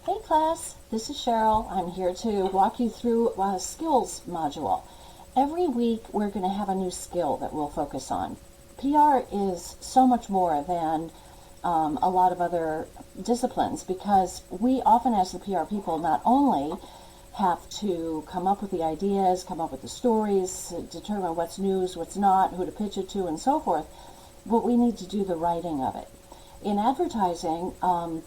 Hey class, this is Cheryl. I'm here to walk you through a skills module. Every week we're going to have a new skill that we'll focus on. PR is so much more than a lot of other disciplines, because we often as the PR people not only have to come up with the ideas, come up with the stories, determine what's news, what's not, who to pitch it to, and so forth, but we need to do the writing of it. In advertising,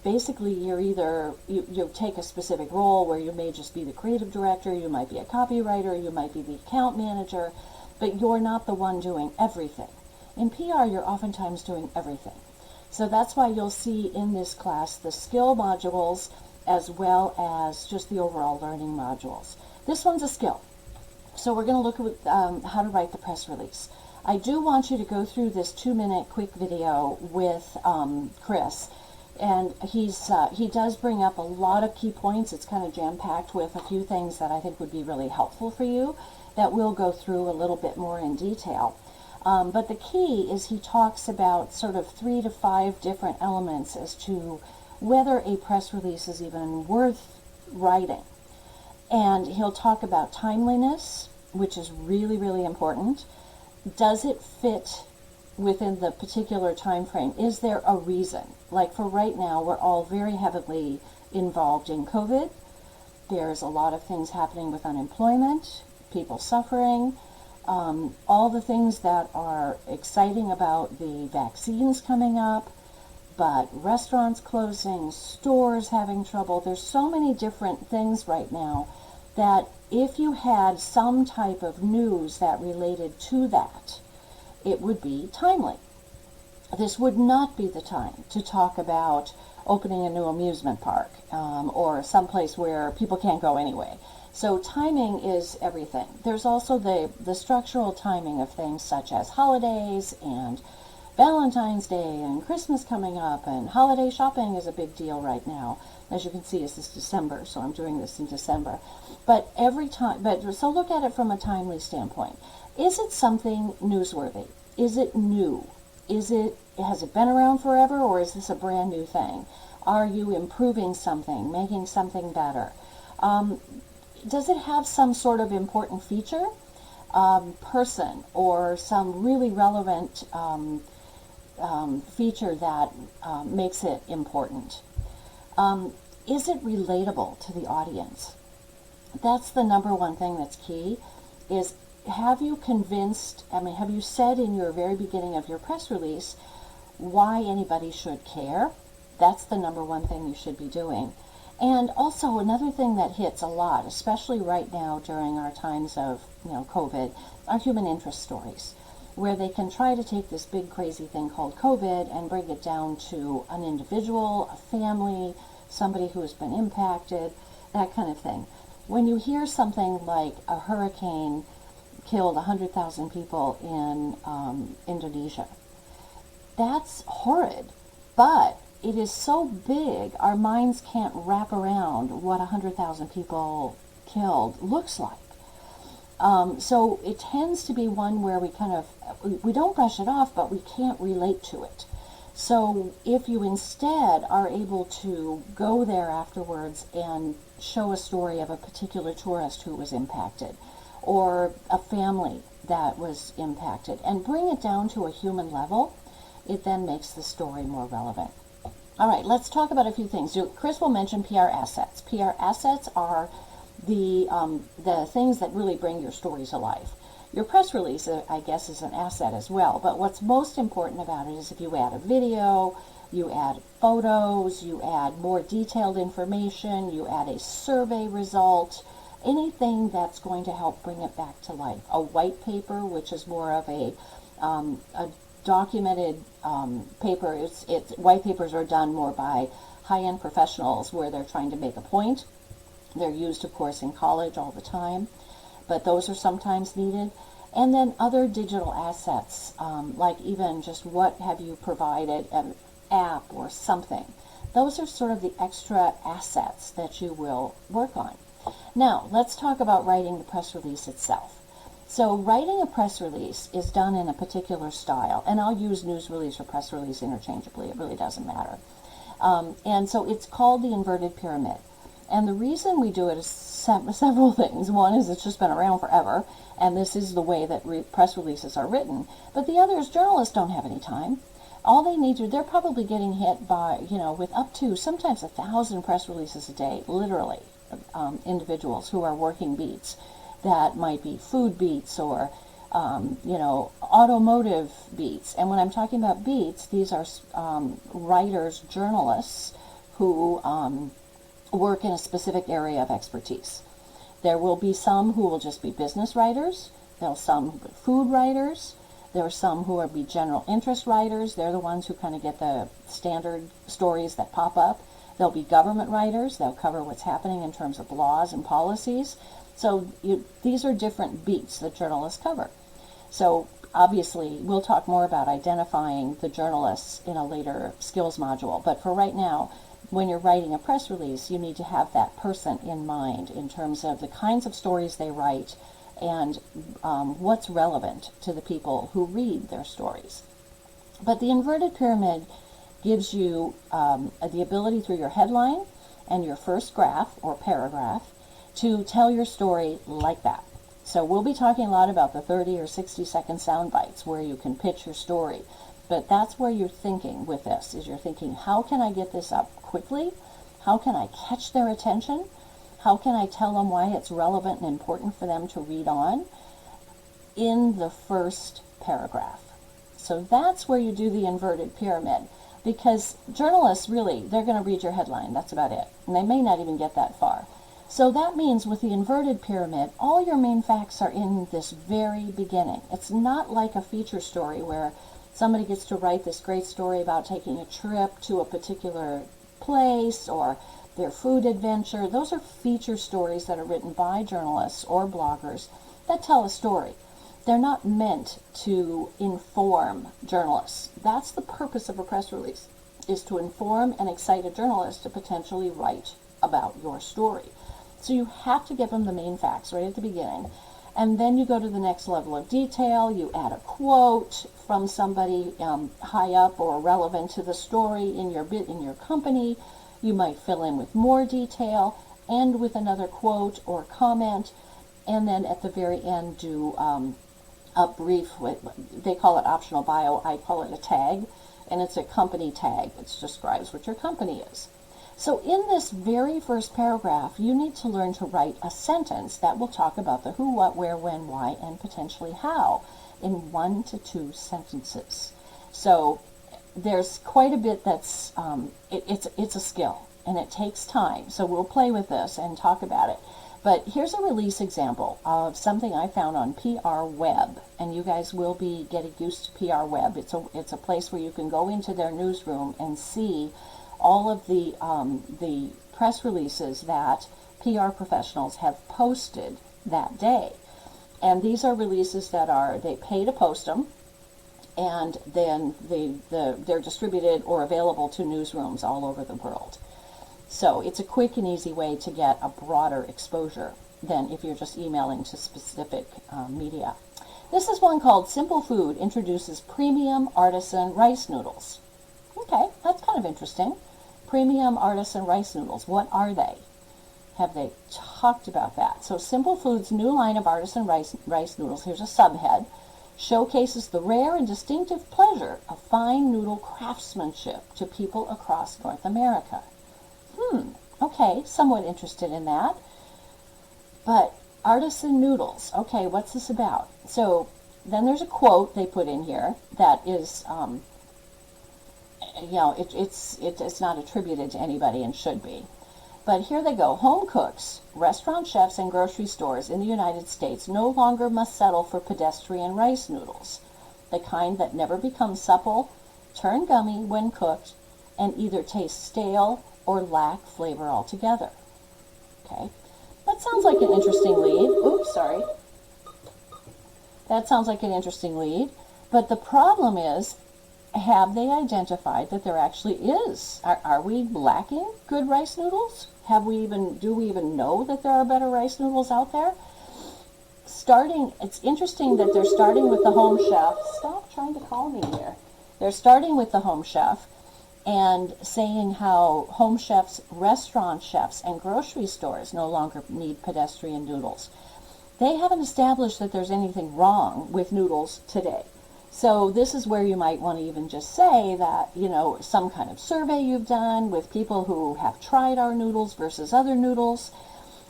basically you take a specific role where you may just be the creative director, you might be a copywriter, you might be the account manager, but you're not the one doing everything. In PR, you're oftentimes doing everything. So that's why you'll see in this class the skill modules as well as just the overall learning modules. This one's a skill. So we're going to look at how to write the press release. I do want you to go through this 2-minute quick video with Chris, and he does bring up a lot of key points. It's kind of jam-packed with a few things that I think would be really helpful for you that we'll go through a little bit more in detail. But the key is he talks about sort of 3 to 5 different elements as to whether a press release is even worth writing. And he'll talk about timeliness, which is really, really important. Does it fit within the particular time frame? Is there a reason? Like for right now, we're all very heavily involved in COVID. There's a lot of things happening with unemployment, people suffering, all the things that are exciting about the vaccines coming up, but restaurants closing, stores having trouble. There's so many different things right now that if you had some type of news that related to that, it would be timely. This would not be the time to talk about opening a new amusement park or someplace where people can't go anyway. So timing is everything. There's also the structural timing of things such as holidays and Valentine's Day and Christmas coming up, and holiday shopping is a big deal right now. As you can see, this is December, so I'm doing this in December. But so look at it from a timely standpoint. Is it something newsworthy? Is it new? Has it been around forever, or is this a brand new thing? Are you improving something, making something better? Does it have some sort of important feature, person, or some really relevant feature that makes it important? Is it relatable to the audience? That's the number one thing that's key, is have you said in your very beginning of your press release why anybody should care? That's the number one thing you should be doing. And also another thing that hits a lot, especially right now during our times of COVID, are human interest stories, where they can try to take this big crazy thing called COVID and bring it down to an individual, a family, somebody who has been impacted, that kind of thing. When you hear something like a hurricane killed 100,000 people in Indonesia, that's horrid, but it is so big our minds can't wrap around what 100,000 people killed looks like. So it tends to be one where we don't brush it off, but we can't relate to it. So if you instead are able to go there afterwards and show a story of a particular tourist who was impacted, or a family that was impacted, and bring it down to a human level, it then makes the story more relevant. All right, let's talk about a few things. Chris will mention PR assets. PR assets are the things that really bring your story to life. Your press release, I guess, is an asset as well, but what's most important about it is if you add a video, you add photos, you add more detailed information, you add a survey result, anything that's going to help bring it back to life. A white paper, which is more of a documented paper. White papers are done more by high-end professionals where they're trying to make a point. They're used, of course, in college all the time, but those are sometimes needed. And then other digital assets, like even just what have you provided, an app or something. Those are sort of the extra assets that you will work on. Now, let's talk about writing the press release itself. So writing a press release is done in a particular style, and I'll use news release or press release interchangeably. It really doesn't matter. And so it's called the inverted pyramid. And the reason we do it is several things. One is it's just been around forever, and this is the way that press releases are written. But the other is journalists don't have any time. All they need to, they're probably getting hit by, with up to sometimes 1,000 press releases a day, literally, individuals who are working beats. That might be food beats or, automotive beats. And when I'm talking about beats, these are writers, journalists who work in a specific area of expertise. There will be some who will just be business writers. There'll some food writers. There are some who will be general interest writers. They're the ones who kind of get the standard stories that pop up. There'll be government writers. They'll cover what's happening in terms of laws and policies. So these are different beats that journalists cover. So obviously, we'll talk more about identifying the journalists in a later skills module. But for right now, when you're writing a press release, you need to have that person in mind in terms of the kinds of stories they write and what's relevant to the people who read their stories. But the inverted pyramid gives you the ability through your headline and your first graph or paragraph to tell your story like that. So we'll be talking a lot about the 30 or 60-second sound bites where you can pitch your story. But that's where you're thinking with this, is you're thinking, how can I get this up quickly? How can I catch their attention? How can I tell them why it's relevant and important for them to read on in the first paragraph? So that's where you do the inverted pyramid, because journalists really, they're going to read your headline. That's about it. And they may not even get that far. So that means with the inverted pyramid, all your main facts are in this very beginning. It's not like a feature story where somebody gets to write this great story about taking a trip to a particular place or their food adventure. Those are feature stories that are written by journalists or bloggers that tell a story. They're not meant to inform journalists. That's the purpose of a press release, is to inform and excite a journalist to potentially write about your story. So you have to give them the main facts right at the beginning. And then you go to the next level of detail. You add a quote from somebody high up or relevant to the story in your company. You might fill in with more detail, end with another quote or comment, and then at the very end do a brief, they call it optional bio, I call it a tag, and it's a company tag that describes what your company is. So in this very first paragraph, you need to learn to write a sentence that will talk about the who, what, where, when, why, and potentially how in 1 to 2 sentences. So there's quite a bit that's, it's a skill, and it takes time. So we'll play with this and talk about it. But here's a release example of something I found on PR Web, and you guys will be getting used to PR Web. It's a place where you can go into their newsroom and see all of the press releases that PR professionals have posted that day. And these are releases that they pay to post them, and then they're distributed or available to newsrooms all over the world. So it's a quick and easy way to get a broader exposure than if you're just emailing to specific media. This is one called Simple Food Introduces Premium Artisan Rice Noodles. Okay, that's kind of interesting. Premium artisan rice noodles. What are they? Have they talked about that? So Simple Food's new line of artisan rice noodles, here's a subhead, showcases the rare and distinctive pleasure of fine noodle craftsmanship to people across North America. Okay, somewhat interested in that. But artisan noodles, okay, what's this about? So then there's a quote they put in here that is it's not attributed to anybody and should be. But here they go. Home cooks, restaurant chefs, and grocery stores in the United States no longer must settle for pedestrian rice noodles, the kind that never become supple, turn gummy when cooked, and either taste stale or lack flavor altogether. Okay, that sounds like an interesting lead. Oops, sorry. That sounds like an interesting lead. But the problem is, have they identified that there actually is? Are we lacking good rice noodles? Do we even know that there are better rice noodles out there? It's interesting that they're starting with the Home Chef. Stop trying to call me here. They're starting with the Home Chef, and saying how home chefs, restaurant chefs, and grocery stores no longer need pedestrian noodles. They haven't established that there's anything wrong with noodles today. So this is where you might want to even just say that, some kind of survey you've done with people who have tried our noodles versus other noodles,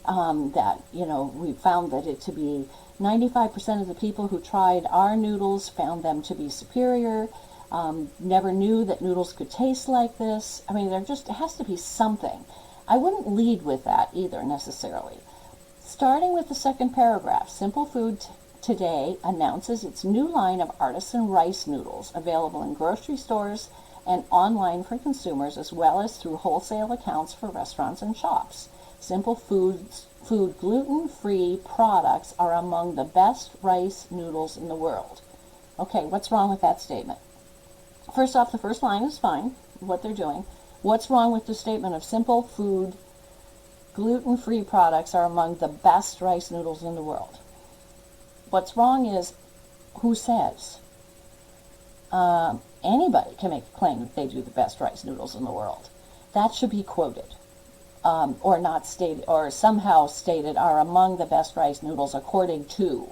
that, we found that it to be 95% of the people who tried our noodles found them to be superior, never knew that noodles could taste like this. I mean, it has to be something. I wouldn't lead with that either necessarily. Starting with the second paragraph, Simple Food Today announces its new line of artisan rice noodles available in grocery stores and online for consumers, as well as through wholesale accounts for restaurants and shops. Simple Food gluten-free products are among the best rice noodles in the world. Okay, what's wrong with that statement? First off, the first line is fine, what they're doing. What's wrong with the statement of Simple Food gluten-free products are among the best rice noodles in the world? What's wrong is, who says? Anybody can make a claim that they do the best rice noodles in the world. That should be quoted, or not stated, or somehow stated are among the best rice noodles according to.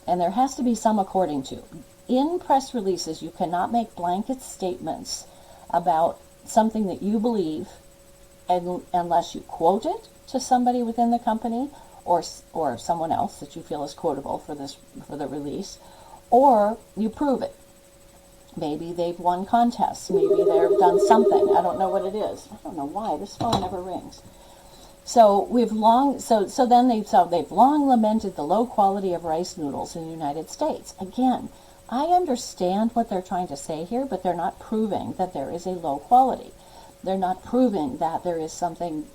And there has to be some according to. In press releases, you cannot make blanket statements about something that you believe unless you quote it to somebody within the company or someone else that you feel is quotable for the release, or you prove it. Maybe they've won contests. Maybe they've done something. I don't know what it is. I don't know why this phone never rings. So they've long lamented the low quality of rice noodles in the United States. Again, I understand what they're trying to say here, but they're not proving that there is a low quality. They're not proving that there is something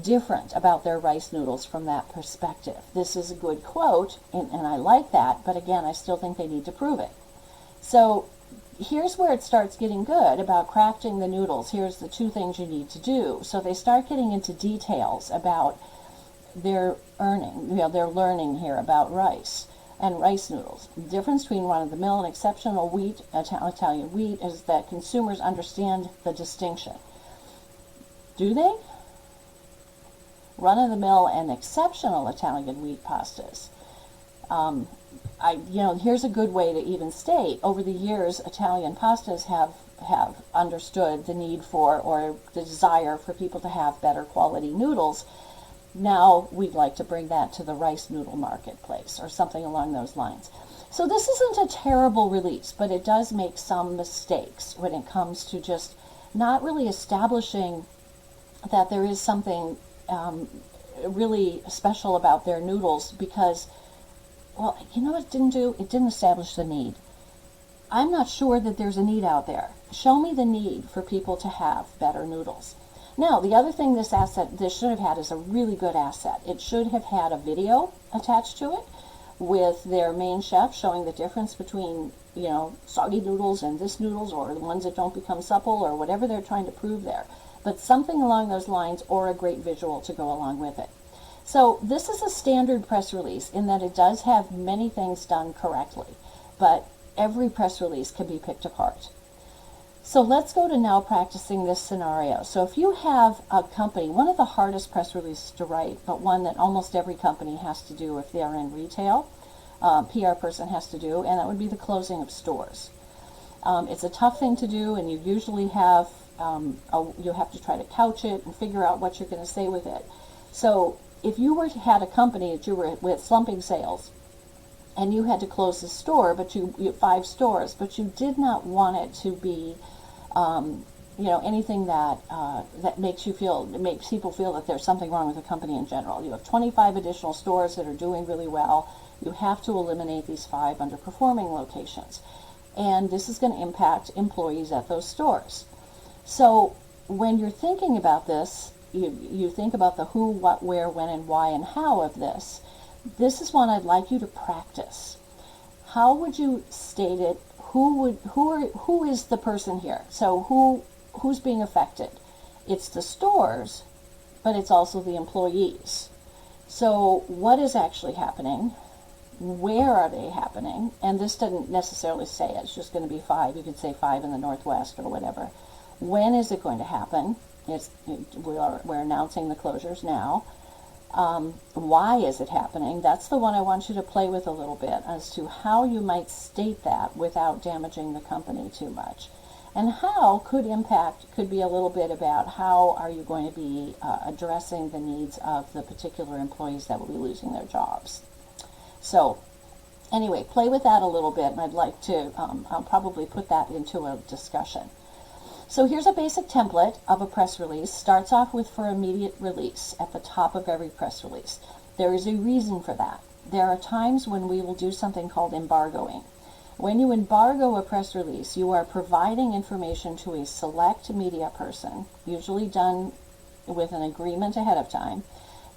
different about their rice noodles from that perspective. This is a good quote, and I like that, but again, I still think they need to prove it. So here's where it starts getting good about crafting the noodles. Here's the two things you need to do. So they start getting into details about their learning here about rice and rice noodles. The difference between run-of-the-mill and exceptional wheat, Italian wheat, is that consumers understand the distinction. Do they? Run-of-the-mill and exceptional Italian wheat pastas. Here's a good way to even state, over the years, Italian pastas have understood the need for, or the desire for people to have better quality noodles. Now we'd like to bring that to the rice noodle marketplace, or something along those lines. So this isn't a terrible release, but it does make some mistakes when it comes to just not really establishing that there is something really special about their noodles, because, well, you know what it didn't do? It didn't establish the need. I'm not sure that there's a need out there. Show me the need for people to have better noodles. Now, the other thing this should have had is a really good asset. It should have had a video attached to it with their main chef showing the difference between, soggy noodles and this noodles, or the ones that don't become supple, or whatever they're trying to prove there. But something along those lines, or a great visual to go along with it. So this is a standard press release in that it does have many things done correctly, but every press release can be picked apart. So let's go to now practicing this scenario. So if you have a company, one of the hardest press releases to write, but one that almost every company has to do if they're in retail, PR person has to do, and that would be the closing of stores. It's a tough thing to do, and you usually have you have to try to couch it and figure out what you're going to say with it. So if you had a company that you were with slumping sales, and you had to close the store, but you 5 stores, but you did not want it to be, anything that makes people feel that there's something wrong with the company in general. You have 25 additional stores that are doing really well. You have to eliminate these 5 underperforming locations, and this is going to impact employees at those stores. So when you're thinking about this, you think about the who, what, where, when, and why, and how of this. This is one I'd like you to practice. How would you state it? Who is the person here? So who's being affected? It's the stores, but it's also the employees. So what is actually happening? Where are they happening? And this doesn't necessarily say it's just going to be 5. You could say 5 in the Northwest or whatever. When is it going to happen? We're announcing the closures now. Why is it happening? That's the one I want you to play with a little bit as to how you might state that without damaging the company too much. And how could be a little bit about how are you going to be addressing the needs of the particular employees that will be losing their jobs. So anyway, play with that a little bit, and I'd like to, I'll probably put that into a discussion. So here's a basic template of a press release. Starts off with for immediate release at the top of every press release. There is a reason for that. There are times when we will do something called embargoing. When you embargo a press release, you are providing information to a select media person, usually done with an agreement ahead of time,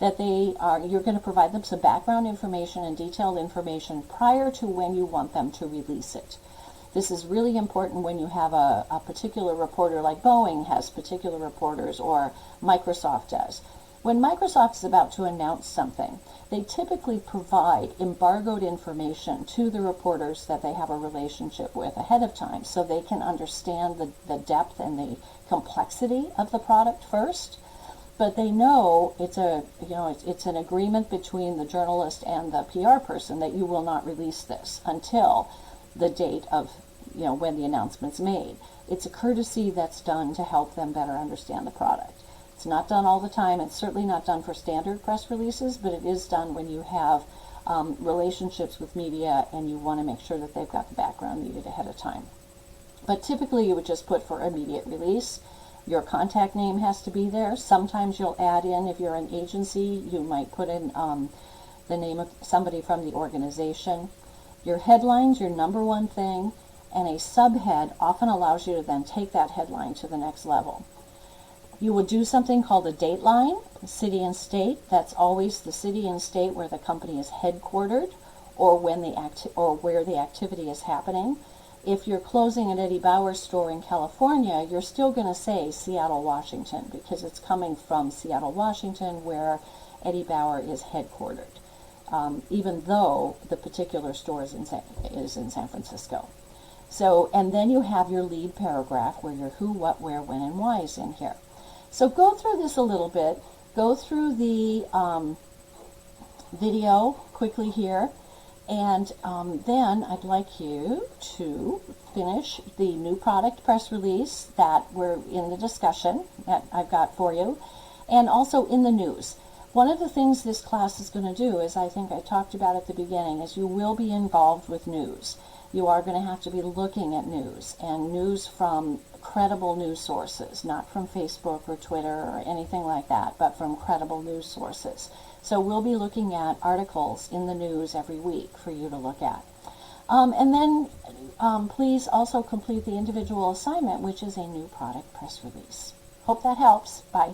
that you're going to provide them some background information and detailed information prior to when you want them to release it. This is really important when you have a particular reporter, like Boeing has particular reporters, or Microsoft does. When Microsoft is about to announce something, they typically provide embargoed information to the reporters that they have a relationship with ahead of time, so they can understand the depth and the complexity of the product first. But they know it's an agreement between the journalist and the PR person that you will not release this until the date of when the announcement's made. It's a courtesy that's done to help them better understand the product. It's not done all the time. It's certainly not done for standard press releases, but it is done when you have relationships with media and you want to make sure that they've got the background needed ahead of time. But typically you would just put for immediate release. Your contact name has to be there. Sometimes you'll add in, if you're an agency, you might put in the name of somebody from the organization. Your headline's your number one thing, and a subhead often allows you to then take that headline to the next level. You will do something called a dateline, city and state. That's always the city and state where the company is headquartered, or where the activity is happening. If you're closing an Eddie Bauer store in California, you're still going to say Seattle, Washington, because it's coming from Seattle, Washington, where Eddie Bauer is headquartered, even though the particular store is in San Francisco. So, and then you have your lead paragraph where your who, what, where, when, and why is in here. So go through this a little bit. Go through the video quickly here, and then I'd like you to finish the new product press release that we're in the discussion that I've got for you, and also in the news. One of the things this class is going to do, as I think I talked about at the beginning, is you will be involved with news. You are going to have to be looking at news, and news from credible news sources, not from Facebook or Twitter or anything like that, but from credible news sources. So we'll be looking at articles in the news every week for you to look at. And then please also complete the individual assignment, which is a new product press release. Hope that helps. Bye.